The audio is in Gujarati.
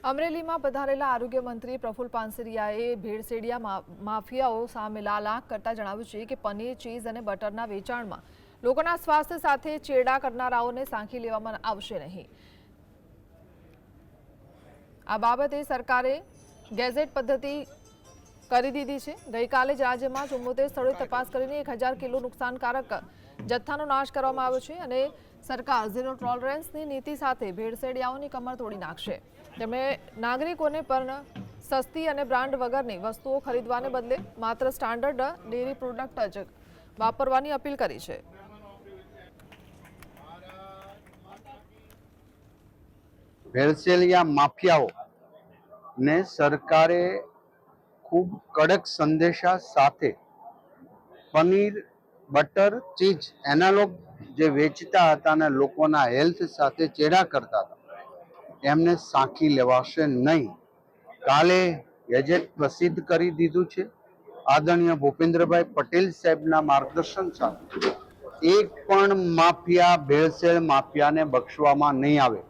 અમરેલીમાં પધારેલા આરોગ્ય મંત્રી પ્રફુલ પાનસરિયાએ ભેળસેડિયા માફિયાઓ સામે લાલ આંખ કરતા જણાવ્યું છે કે પનીર, ચીઝ અને બટરના વેચાણમાં લોકોના સ્વાસ્થ્ય સાથે ચેડા કરનારાઓને સાંખી લેવામાં આવશે નહીં। આ બાબતે સરકારે ગેઝેટ પદ્ધતિ કરી દીધી છે। ગઈકાલે જ રાજ્યમાં 74 સ્થળોએ તપાસ કરીને 1000 કિલો નુકસાનકારક જથ્થાનો નાશ કરવામાં આવ્યો છે અને સરકાર ઝીરો ટોલરન્સની નીતિ સાથે ભેળસેડિયાઓની કમર તોડી નાખશે। તેમણે નાગરિકોને પણ સસ્તી અને બ્રાન્ડ વગરની વસ્તુઓ ખરીદવાને બદલે માત્ર સ્ટાન્ડર્ડ ડેરી પ્રોડક્ટ જ વાપરવાની અપીલ કરી છે। ભેળસેલિયા માફિયાઓ ને સરકારે ખૂબ કડક સંદેશા સાથે પનીર, બટર, ચીઝ એનાલોગ જે વેચતા હતા અને લોકોના હેલ્થ સાથે ચેડા કરતા હતા એમને સાંખી લેવાશે નહીં। કાલે ગેજેટ પ્રસિદ્ધ કરી દીધું છે। આદરણીય ભૂપેન્દ્રભાઈ પટેલ સાહેબના માર્ગદર્શન સાથે એક પણ માફિયા, ભેળસેળ માફિયાને બક્ષવામાં નહીં આવે।